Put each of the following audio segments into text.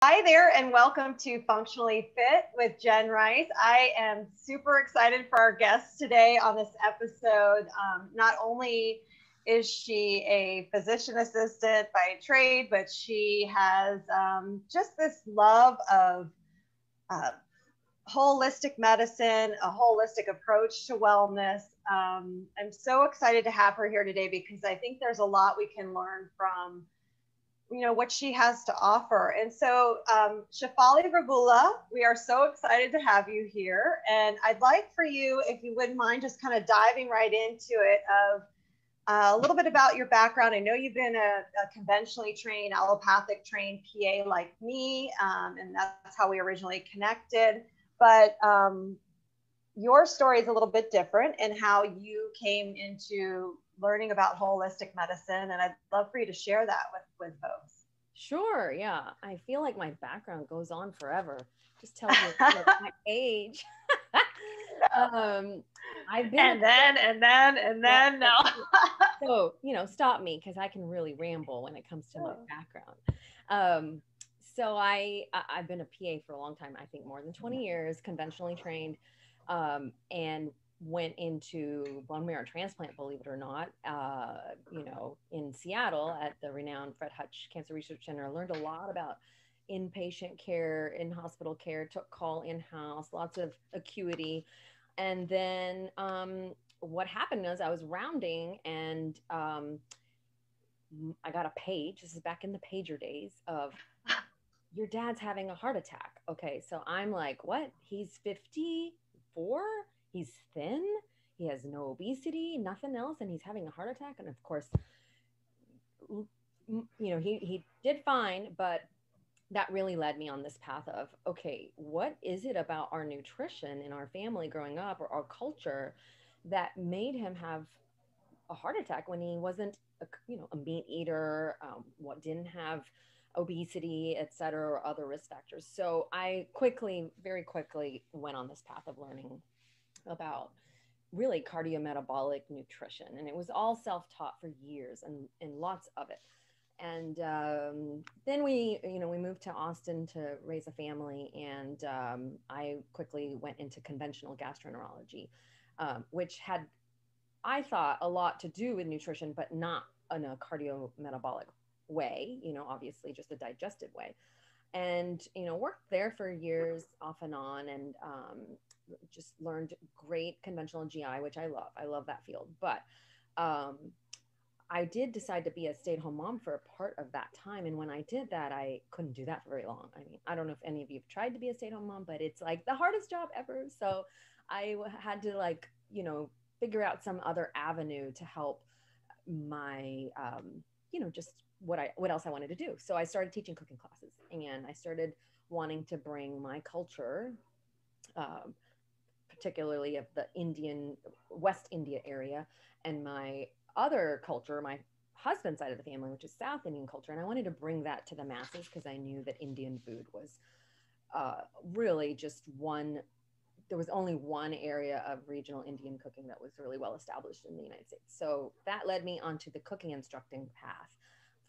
Hi there, and welcome to Functionally Fit with Jenn Rice. I am super excited for our guest today on this episode. Not only is she a physician assistant by trade, but she has just this love of uh, holistic medicine, a holistic approach to wellness. I'm so excited to have her here today because I think there's a lot we can learn from what she has to offer. And so, Shefaly Ravula, we are so excited to have you here. And I'd like for you, if you wouldn't mind, just kind of diving right into it of a little bit about your background. I know you've been a conventionally trained, allopathic trained PA like me, and that's how we originally connected. But your story is a little bit different in how you came into learning about holistic medicine. And I'd love for you to share that with folks. Sure, yeah. I feel like my background goes on forever. Just tells you my age. um, I've been and then no. So, stop me because I can really ramble when it comes to my background. I've been a PA for a long time, I think more than 20 years, conventionally trained, and went into bone marrow transplant, believe it or not, in Seattle at the renowned Fred Hutch Cancer Research Center. I learned a lot about inpatient care, in hospital care, took call in-house, lots of acuity. And then what happened was I was rounding and I got a page. This is back in the pager days of your dad's having a heart attack. Okay, so I'm like, what? He's 54? He's thin? He has no obesity, nothing else, and he's having a heart attack. And of course, he did fine, but that really led me on this path of, okay, what is it about our nutrition in our family growing up or our culture that made him have a heart attack when he wasn't a meat eater, what didn't have obesity, et cetera, or other risk factors. So I very quickly went on this path of learning about really cardiometabolic nutrition. And it was all self-taught for years and lots of it. And then we moved to Austin to raise a family. And I quickly went into conventional gastroenterology, which had, I thought, a lot to do with nutrition, but not in a cardiometabolic way, obviously just a digestive way. And, worked there for years off and on, and just learned great conventional GI, which I love. I love that field. But I did decide to be a stay-at-home mom for a part of that time. And when I did that, I couldn't do that for very long. I mean, I don't know if any of you have tried to be a stay-at-home mom, but it's like the hardest job ever. So I had to figure out some other avenue to help my, just what else I wanted to do. So I started teaching cooking classes, and I started wanting to bring my culture, particularly of the West India area, and my other culture, my husband's side of the family, which is South Indian culture. And I wanted to bring that to the masses because I knew that Indian food was really just there was only one area of regional Indian cooking that was really well established in the United States. So that led me onto the cooking instructing path,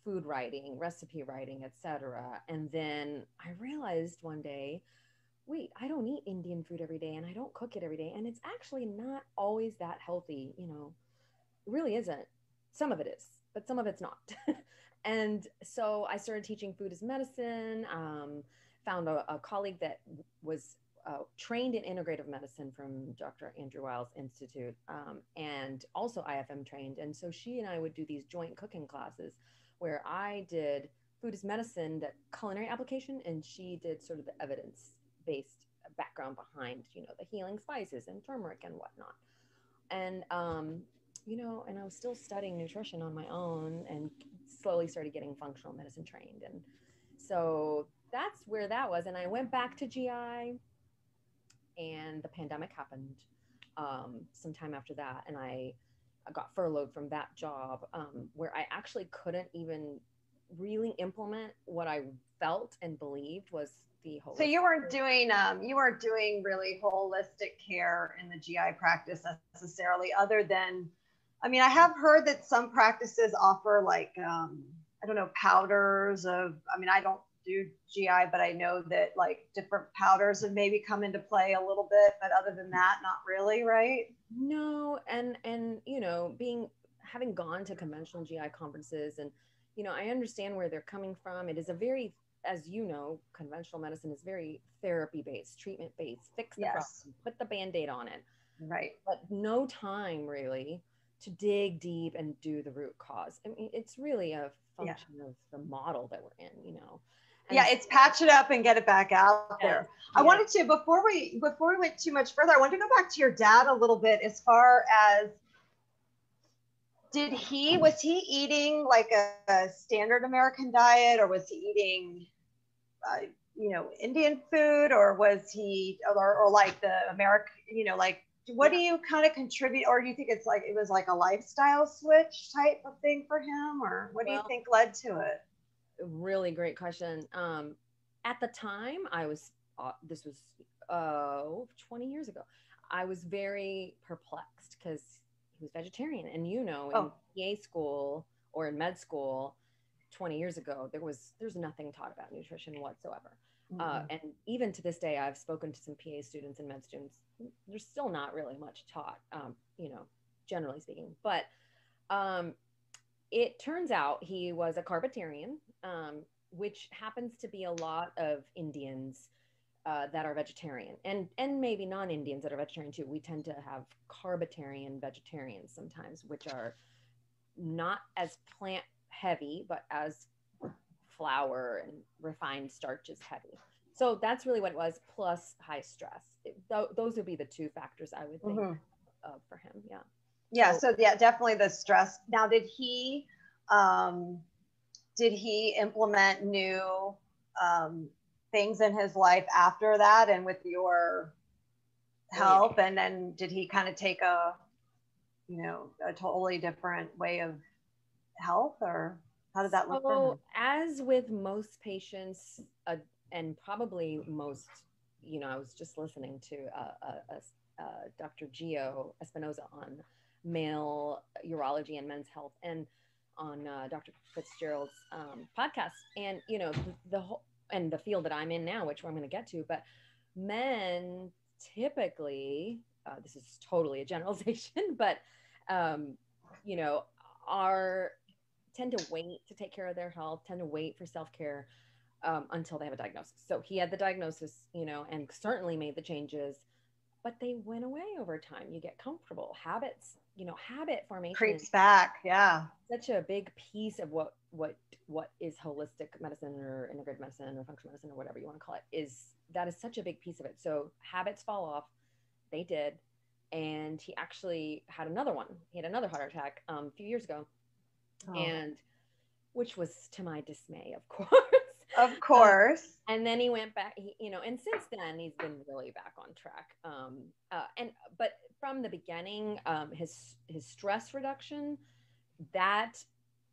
food writing, recipe writing, etc. And then I realized one day, wait, I don't eat Indian food every day and I don't cook it every day. And it's actually not always that healthy, it really isn't. Some of it is, but some of it's not. And so I started teaching food as medicine, found a colleague that was trained in integrative medicine from Dr. Andrew Weil's Institute, and also IFM trained. And so she and I would do these joint cooking classes where I did food as medicine, that culinary application, and she did sort of the evidence-based background behind, the healing spices and turmeric and whatnot. And, and I was still studying nutrition on my own and slowly started getting functional medicine trained. And so that's where that was. And I went back to GI, and the pandemic happened sometime after that. And I got furloughed from that job, where I actually couldn't even really implement what I felt and believed was the holistic. So you weren't doing really holistic care in the GI practice necessarily, other than, I mean, I have heard that some practices offer I don't know, powders of, I mean, I don't do GI, but I know that like different powders have maybe come into play a little bit, but other than that, not really, right? No, and you know, having gone to conventional GI conferences, and you know, I understand where they're coming from. It is a very, as you know, conventional medicine is very therapy based, treatment based, fix the problem, put the band-aid on it. Right. But no time really to dig deep and do the root cause. I mean, it's really a function of the model that we're in, you know. And it's patch it up and get it back out there. I wanted to, before we went too much further, I wanted to go back to your dad a little bit as far as, was he eating like a standard American diet, or was he eating, you know, Indian food, or was he, or like the American, you know, like, what do you kind of contribute, or do you think it's like, it was like a lifestyle switch type of thing for him, or what do you think led to it? Really great question. At the time this was 20 years ago, I was very perplexed because he was vegetarian, and you know, in PA school or in med school 20 years ago, there's nothing taught about nutrition whatsoever. And even to this day, I've spoken to some PA students and med students. There's still not really much taught, you know, generally speaking. But it turns out he was a carbitarian, which happens to be a lot of Indians that are vegetarian, and maybe non-Indians that are vegetarian too. We tend to have carbitarian vegetarians sometimes, which are not as plant heavy, but as flour and refined starches heavy. So that's really what it was, plus high stress. Those would be the two factors I would think of for him. So definitely the stress. Now, did he implement new things in his life after that, and with your help? And then did he kind of take a totally different way of health, or how did that look for him? As with most patients, and probably most, you know, I was just listening to Dr. Gio Espinoza on male urology and men's health, and on Dr. Fitzgerald's podcast, and you know, the whole, and the field that I'm in now, which I'm going to get to, but men typically, this is totally a generalization, but you know, tend to wait to take care of their health, tend to wait for self-care until they have a diagnosis. So he had the diagnosis, you know, and certainly made the changes, but they went away over time. You get comfortable. Habits, you know, habit formation creeps back. Yeah. Such a big piece of what is holistic medicine or integrative medicine or functional medicine or whatever you want to call it, that is such a big piece of it. So habits fall off. They did. And he actually had another one. He had another heart attack a few years ago. And which was to my dismay, of course. Of course. And then he went back, you know, and since then he's been really back on track. But from the beginning, his stress reduction, that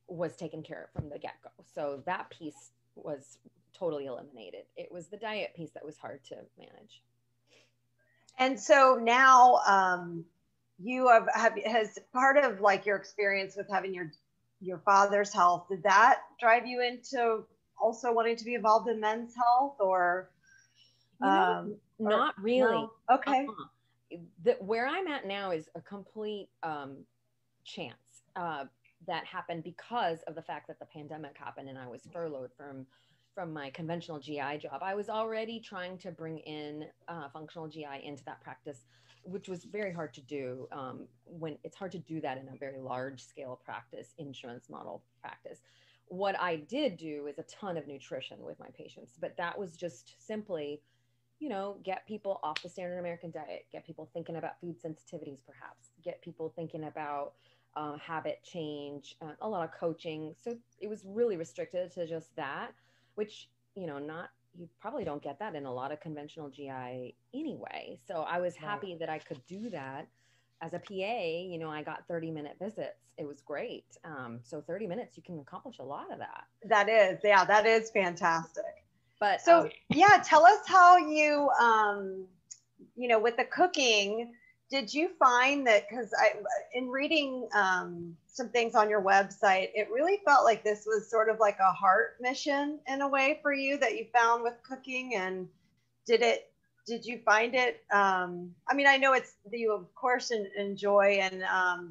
was taken care of from the get-go. So that piece was totally eliminated. It was the diet piece that was hard to manage. And so now you has part of like your experience with having your father's health, did that drive you into also wanting to be involved in men's health, or not really? No? Okay. Where I'm at now is a complete chance that happened because of the fact that the pandemic happened and I was furloughed from my conventional GI job. I was already trying to bring in functional GI into that practice, which was very hard to do when it's hard to do that in a very large scale practice, insurance model practice. What I did do is a ton of nutrition with my patients, but that was just simply, you know, get people off the standard American diet, get people thinking about food sensitivities, perhaps get people thinking about habit change, a lot of coaching. So it was really restricted to just that, which, you know, you probably don't get that in a lot of conventional GI anyway. So I was happy that I could do that. As a PA, you know, I got 30-minute visits. It was great. So 30 minutes, you can accomplish a lot of that. That is fantastic. But so tell us how you, you know, with the cooking, did you find that, because in reading some things on your website, it really felt like this was sort of like a heart mission in a way for you that you found with cooking? And did you find it, I mean, I know it's you of course enjoy, and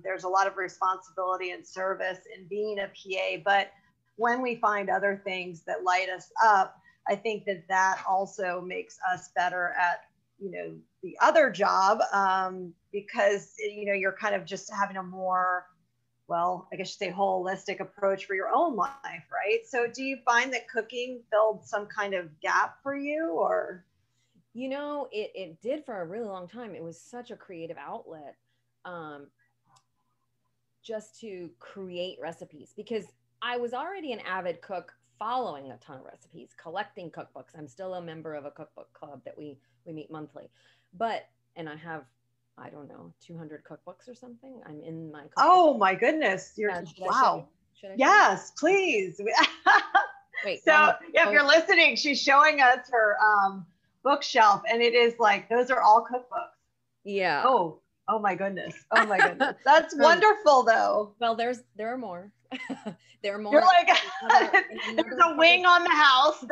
there's a lot of responsibility and service in being a PA, but when we find other things that light us up, I think that that also makes us better at, the other job, because, you're kind of just having a more, well, I guess you say holistic approach for your own life, right? So do you find that cooking filled some kind of gap for you, or? It did for a really long time. It was such a creative outlet, just to create recipes, because I was already an avid cook, following a ton of recipes, collecting cookbooks. I'm still a member of a cookbook club that we meet monthly, and I have, I don't know, 200 cookbooks or something. I'm in my cookbook. Oh my goodness. Wow. Yes, please. Wait, so if you're listening, she's showing us her bookshelf, and it is like, those are all cookbooks. Yeah. Oh my goodness. Oh my goodness. That's wonderful though. Well, there are more. There are more. You're like, there's a wing on the house.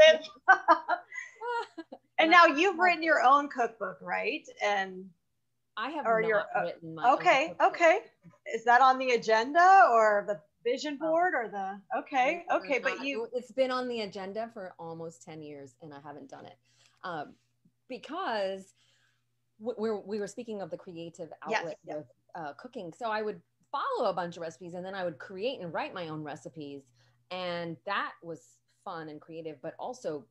And now you've written your own cookbook, right? And I have not written my own cookbook. Okay. Is that on the agenda, or the vision board, or the, okay. But it's been on the agenda for almost 10 years and I haven't done it. Because we were speaking of the creative outlet with cooking. So I would follow a bunch of recipes, and then I would create and write my own recipes. And that was fun and creative, but also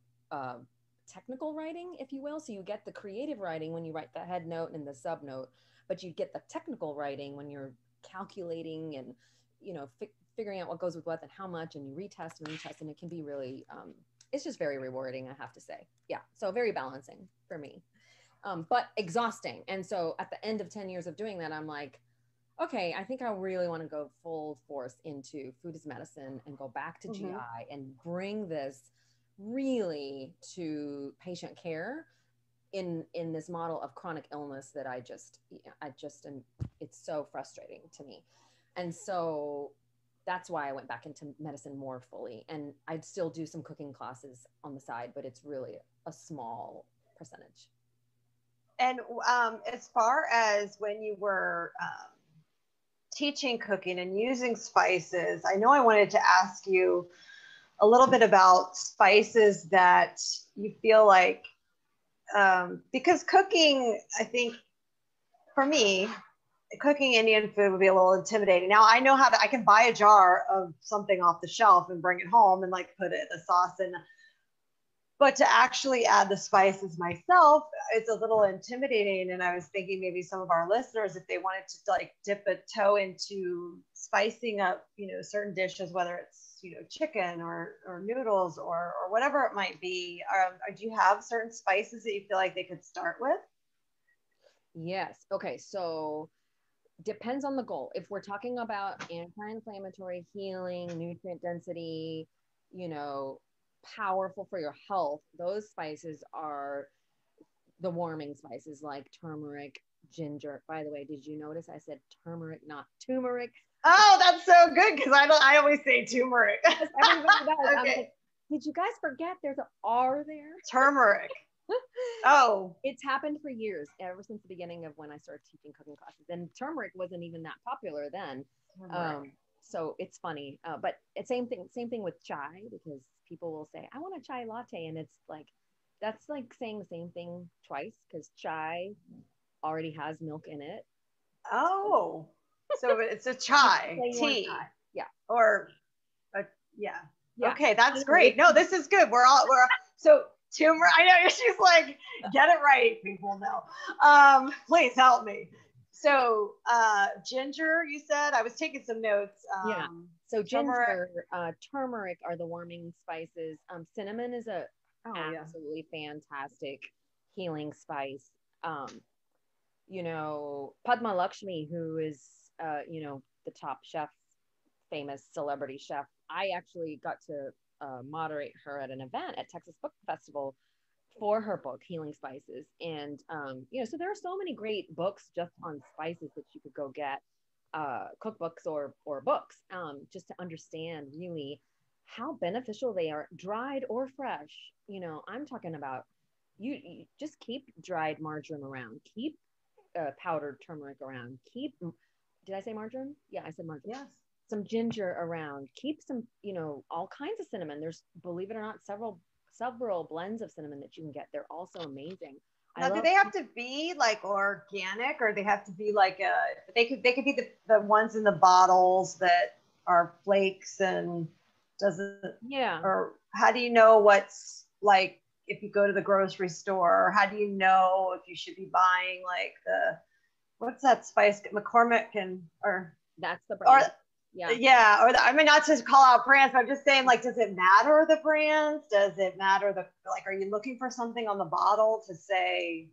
technical writing, if you will. So you get the creative writing when you write the head note and the sub note, but you get the technical writing when you're calculating and, figuring out what goes with what and how much, and you retest, and it can be really, it's just very rewarding, I have to say. Yeah. So very balancing for me, but exhausting. And so at the end of 10 years of doing that, I'm like, okay, I think I really want to go full force into food as medicine and go back to GI and bring this really to patient care in this model of chronic illness that I just am, it's so frustrating to me. And so that's why I went back into medicine more fully. And I'd still do some cooking classes on the side, but it's really a small percentage. And as far as when you were teaching cooking and using spices, I know I wanted to ask you a little bit about spices that you feel like, because cooking, I think for me, cooking Indian food would be a little intimidating. Now I know I can buy a jar of something off the shelf and bring it home and like put the sauce in, but to actually add the spices myself, it's a little intimidating. And I was thinking maybe some of our listeners, if they wanted to like dip a toe into spicing up, certain dishes, whether it's, chicken or noodles or whatever it might be, do you have certain spices that you feel like they could start with? Yes. Okay. So depends on the goal. If we're talking about anti-inflammatory, healing, nutrient density, powerful for your health, those spices are the warming spices like turmeric, ginger. By the way, did you notice I said turmeric, not turmeric? Oh, that's so good, because I always say turmeric. Everybody does. Okay. Like, did you guys forget there's an R there? Turmeric. Oh. It's happened for years, ever since the beginning of when I started teaching cooking classes. And turmeric wasn't even that popular then. So it's funny. But it's same thing with chai, because people will say, I want a chai latte. And it's like, that's like saying the same thing twice, because chai already has milk in it. Oh, so it's a chai tea. Yeah. Or, yeah. Okay, that's great. No, this is good. So turmeric, I know she's like, get it right, people know. Please help me. So ginger, you said? I was taking some notes. Yeah. So ginger, turmeric are the warming spices. Cinnamon is absolutely fantastic healing spice. Padma Lakshmi, who is, the top chef, famous celebrity chef. I actually got to moderate her at an event at Texas Book Festival for her book, Healing Spices. And, so there are so many great books just on spices that you could go get, cookbooks or books, just to understand really how beneficial they are, dried or fresh. I'm talking about you just keep dried marjoram around, keep powdered turmeric around, keep, did I say marjoram? Yeah, I said marjoram. Yes. Some ginger around, keep some, all kinds of cinnamon. There's, believe it or not, several blends of cinnamon that you can get. They're also amazing. Now, do they have to be like organic, or they have to be like they could be the ones in the bottles that are flakes, and does it, yeah, or how do you know what's like if you go to the grocery store, or how do you know if you should be buying like what's that spice, McCormick, and or that's the brand. Or, yeah, or I mean, not to call out brands, but I'm just saying, like, does it matter the brands? Does it matter are you looking for something on the bottle to say?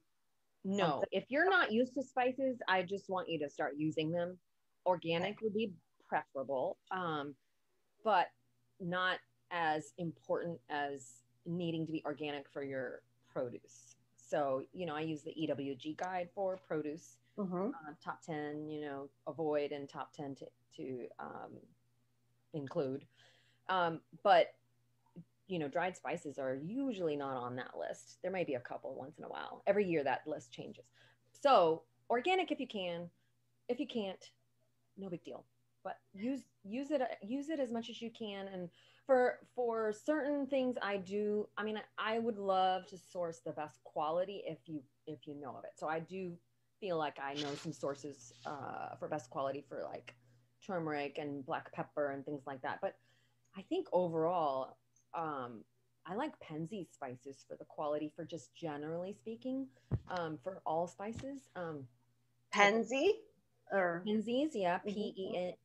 No, something? If you're not used to spices, I just want you to start using them. Organic would be preferable, but not as important as needing to be organic for your produce. So, I use the EWG guide for produce. Top 10, avoid, and top 10 to include. But, dried spices are usually not on that list. There may be a couple once in a while. Every year that list changes. So organic if you can. If you can't, no big deal. But use it as much as you can. And for certain things, I would love to source the best quality if you know of it. So I do feel like I know some sources for best quality for like turmeric and black pepper and things like that. But I think overall, I like Penzeys spices for the quality, for just generally speaking, for all spices. Penzeys, yeah, PENZEY''.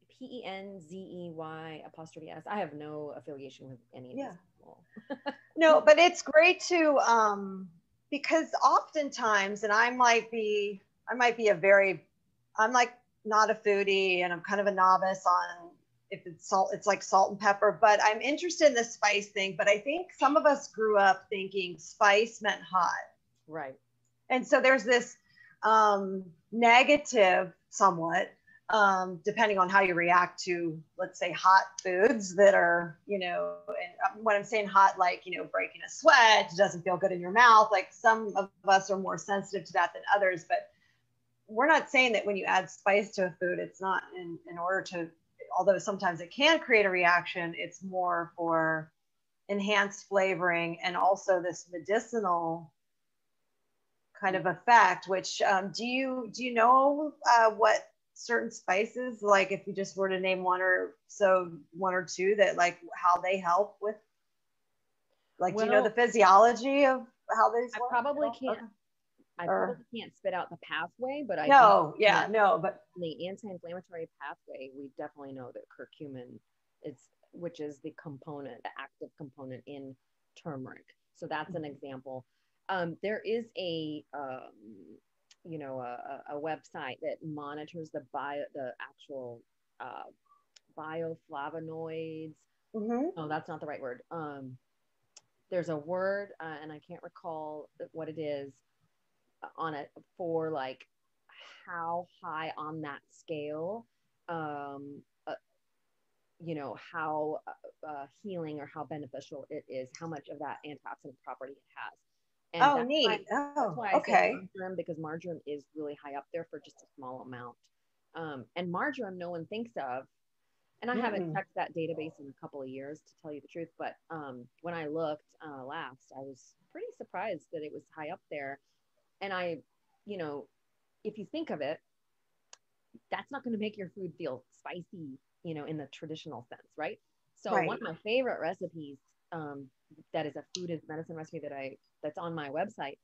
I have no affiliation with any of these people. No, but it's great to because oftentimes, and I might be I'm like not a foodie, and I'm kind of a novice on if it's salt, it's like salt and pepper, but I'm interested in the spice thing. But I think some of us grew up thinking spice meant hot. Right. And so there's this negative somewhat, depending on how you react to, let's say, hot foods that are, and when I'm saying hot, like, breaking a sweat, it doesn't feel good in your mouth. Like some of us are more sensitive to that than others, but we're not saying that when you add spice to a food, it's not in order to, although sometimes it can create a reaction, it's more for enhanced flavoring and also this medicinal kind of effect, which do you know what certain spices, like if you just were to name one or two that like how they help with, like, do you know the physiology of how they work? Probably can't. Okay. I probably can't spit out the pathway, but but the anti-inflammatory pathway, we definitely know that curcumin which is the active component in turmeric. So that's an example. There is a website that monitors the actual bioflavonoids. No, that's not the right word. There's a word, and I can't recall what it is on it, for like how high on that scale, how healing or how beneficial it is, how much of that antioxidant property it has. And neat. That's why I say marjoram, because marjoram is really high up there for just a small amount. And marjoram no one thinks of, and I haven't checked that database in a couple of years, to tell you the truth, but when I looked last, I was pretty surprised that it was high up there. And if you think of it, that's not going to make your food feel spicy, in the traditional sense, right? So one of my favorite recipes, that is a food as medicine recipe that's on my website,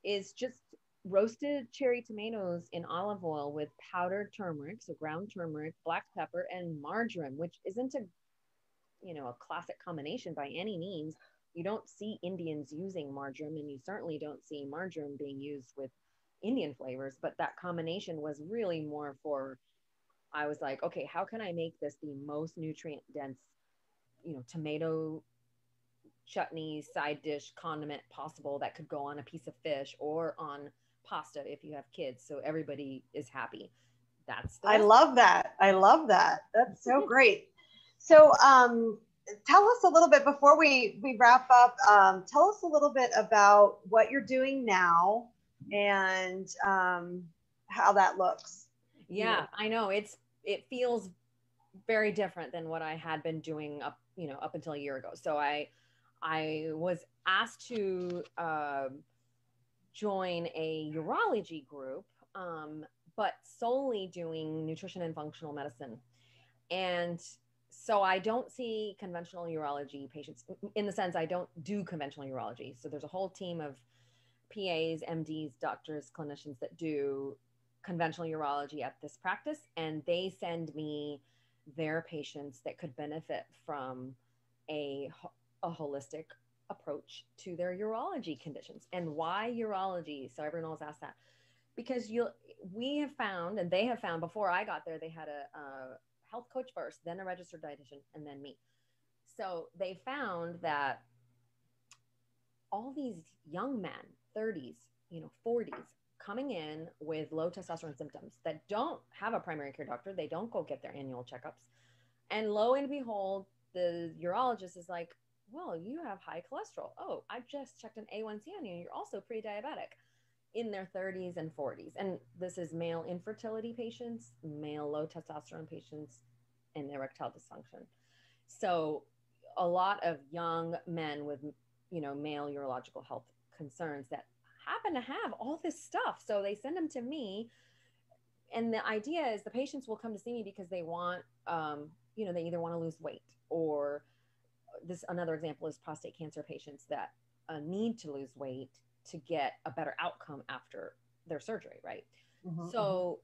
is just roasted cherry tomatoes in olive oil with powdered turmeric, so ground turmeric, black pepper, and marjoram, which isn't a classic combination by any means. You don't see Indians using marjoram, and you certainly don't see marjoram being used with Indian flavors, but that combination was really more for, I was like, okay, how can I make this the most nutrient dense, tomato chutney, side dish, condiment possible that could go on a piece of fish or on pasta if you have kids. So everybody is happy. That's the I recipe. love that. I love that. That's so great. So, tell us a little bit before we wrap up. Tell us a little bit about what you're doing now and how that looks. You Yeah, know. I know it feels very different than what I had been doing up until a year ago. So I was asked to join a urology group, but solely doing nutrition and functional medicine. And so I don't see conventional urology patients, in the sense I don't do conventional urology. So there's a whole team of PAs, MDs, doctors, clinicians that do conventional urology at this practice, and they send me their patients that could benefit from a holistic approach to their urology conditions. And why urology? So everyone always asks that, because we have found, and they have found, before I got there, they had a health coach first, then a registered dietitian, and then me. So they found that all these young men, 30s, 40s, coming in with low testosterone symptoms that don't have a primary care doctor, they don't go get their annual checkups. And lo and behold, the urologist is like, well, you have high cholesterol. Oh, I just checked an A1C on you. You're also pre-diabetic, in their 30s and 40s. And this is male infertility patients, male low testosterone patients, and erectile dysfunction. So a lot of young men with, male urological health concerns that happen to have all this stuff. So they send them to me. And the idea is the patients will come to see me because they want, they either want to lose weight, or another example is prostate cancer patients that need to lose weight to get a better outcome after their surgery, right? Mm-hmm. So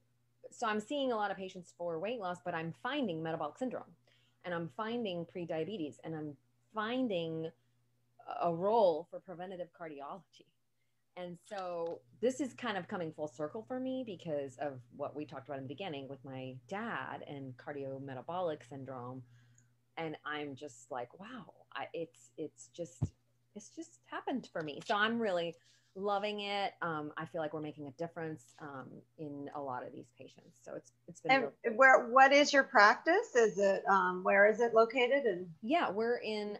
I'm seeing a lot of patients for weight loss, but I'm finding metabolic syndrome, and I'm finding prediabetes, and I'm finding a role for preventative cardiology. And so this is kind of coming full circle for me because of what we talked about in the beginning with my dad and cardiometabolic syndrome. And I'm just like, wow, it's just happened for me. So I'm really loving it. I feel like we're making a difference in a lot of these patients. So it's been. And what is your practice? Is it where is it located? And yeah, we're in.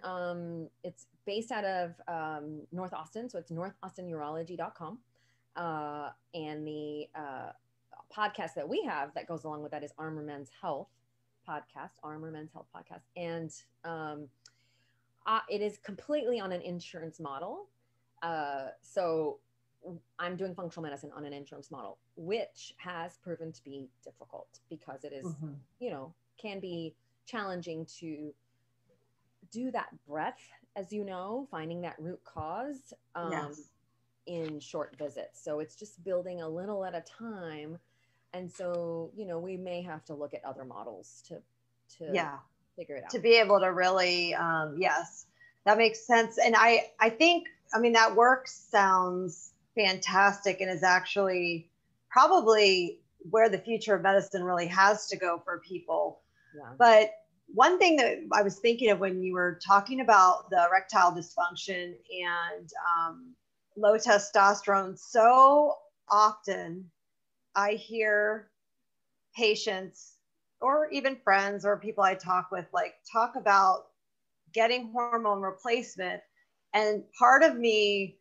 It's based out of North Austin, so it's northaustinurology.com. And the podcast that we have that goes along with that is Armor Men's Health Podcast, Armor Men's Health Podcast, and it is completely on an insurance model. So I'm doing functional medicine on an insurance model, which has proven to be difficult because it is, can be challenging to do that breadth, as finding that root cause in short visits. So it's just building a little at a time. And so, we may have to look at other models to figure it out. To be able to really, yes, that makes sense. And I think, that work sounds fantastic and is actually probably where the future of medicine really has to go for people. Yeah. But one thing that I was thinking of when you were talking about the erectile dysfunction and low testosterone, so often I hear patients or even friends or people I talk with, talk about getting hormone replacement. And part of me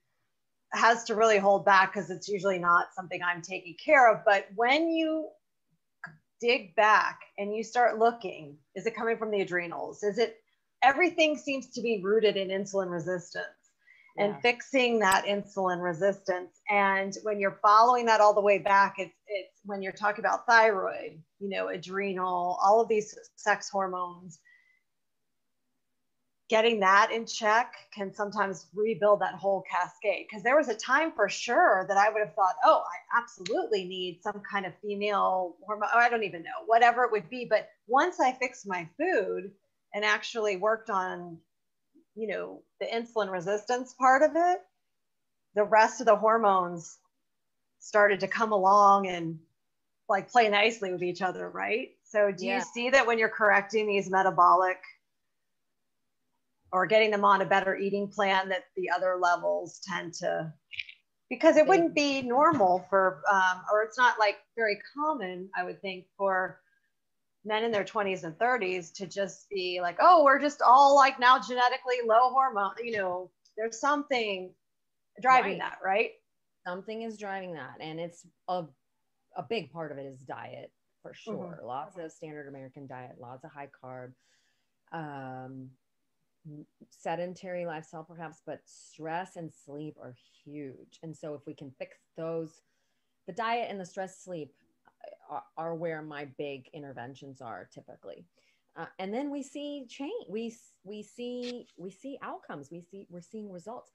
has to really hold back because it's usually not something I'm taking care of. But when you dig back and you start looking, is it coming from the adrenals? Everything seems to be rooted in insulin resistance and fixing that insulin resistance. And when you're following that all the way back, it's when you're talking about thyroid, adrenal, all of these sex hormones, getting that in check can sometimes rebuild that whole cascade. Because there was a time for sure that I would have thought, oh, I absolutely need some kind of female hormone. I don't even know, whatever it would be. But once I fixed my food and actually worked on, the insulin resistance part of it, the rest of the hormones started to come along and play nicely with each other, right? So do you see that when you're correcting these metabolic or getting them on a better eating plan that the other levels tend to, because it wouldn't be normal for, or it's not like very common, I would think, for men in their 20s and 30s to just be like, oh, we're just all like now genetically low hormone, you know, there's something driving that, right? Something is driving that. And it's a big part of it is diet for sure. Lots of standard American diet, lots of high carb, sedentary lifestyle perhaps, but stress and sleep are huge. And so if we can fix those, the diet and the stress sleep are where my big interventions are typically. And then we see change. We see outcomes. We're seeing results.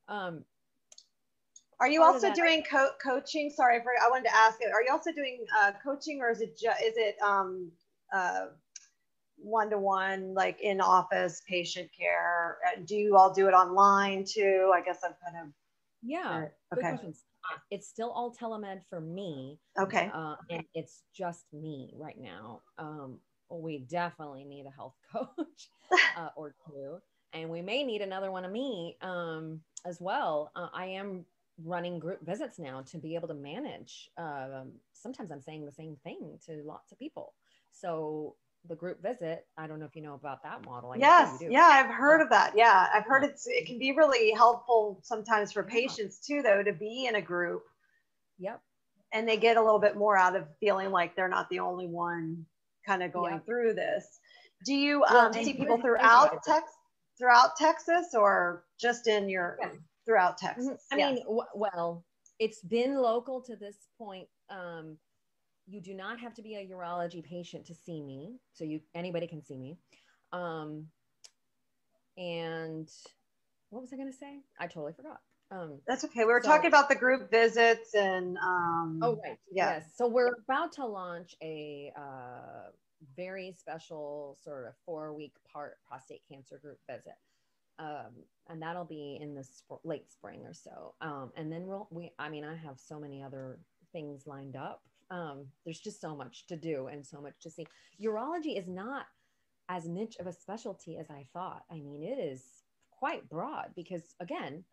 Are you also doing coaching? Sorry, I wanted to ask it. Are you also doing coaching, or is it one-to-one, like in office patient care? Do you all do it online too? I guess I'm kind of. Yeah. Good questions. It's still all telemed for me. Okay. And it's just me right now. We definitely need a health coach or two, and we may need another one of me as well. I am running group visits now to be able to manage. Sometimes I'm saying the same thing to lots of people. So the group visit, I don't know if you know about that model. Yes. Yeah, I've heard of that. Yeah, I've heard it can be really helpful sometimes for patients too, though, to be in a group. Yep. And they get a little bit more out of feeling like they're not the only one kind of going through this. Do you see people throughout Texas, or just in your throughout Texas? I mean, well, it's been local to this point. You do not have to be a urology patient to see me. So anybody can see me. And what was I going to say? I totally forgot. That's okay. We were talking about the group visits and yes. So we're about to launch a very special sort of 4-week prostate cancer group visit. And that'll be in the late spring or so. And then I have so many other things lined up. There's just so much to do and so much to see. Urology is not as niche of a specialty as I thought. I mean, it is quite broad because, again,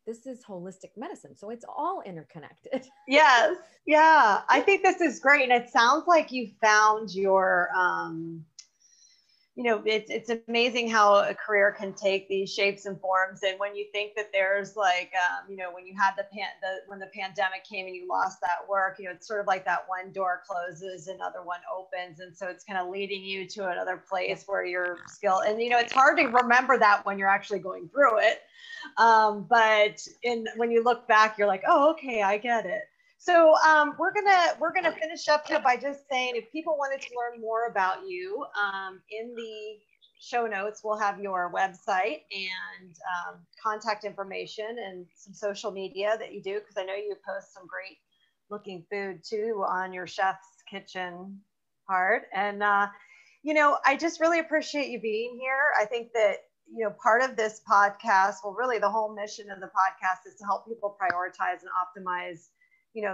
this is holistic medicine. So it's all interconnected. Yes. Yeah. I think this is great. And it sounds like you found your, it's amazing how a career can take these shapes and forms. And when you think that there's like, when you had when the pandemic came and you lost that work, it's sort of like that one door closes, another one opens. And so it's kind of leading you to another place where your skill, and, it's hard to remember that when you're actually going through it. But when you look back, you're like, oh, okay, I get it. So we're gonna finish up here by just saying, if people wanted to learn more about you, in the show notes we'll have your website and contact information and some social media that you do, because I know you post some great looking food too on your Chef's Kitchen part. And I just really appreciate you being here. I think that part of this podcast, well, really the whole mission of the podcast is to help people prioritize and optimize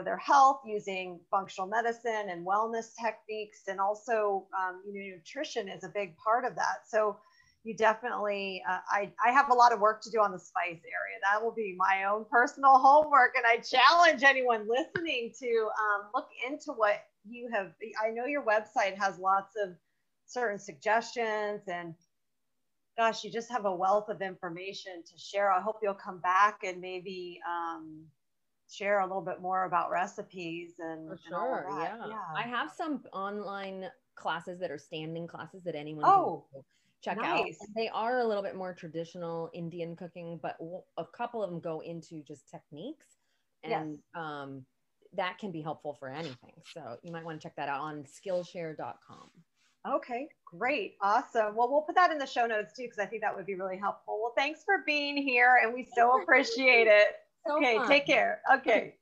their health using functional medicine and wellness techniques. And also, nutrition is a big part of that. So you definitely, I have a lot of work to do on the spice area. That will be my own personal homework. And I challenge anyone listening to look into what you have. I know your website has lots of certain suggestions, and gosh, you just have a wealth of information to share. I hope you'll come back and maybe, share a little bit more about recipes and for sure. And yeah. I have some online classes that are standing classes that anyone can check out. And they are a little bit more traditional Indian cooking, but a couple of them go into just techniques, and that can be helpful for anything. So you might want to check that out on Skillshare.com. Okay, great. Awesome. Well, we'll put that in the show notes too, because I think that would be really helpful. Well, thanks for being here, and we so appreciate it. Okay, take care. Okay.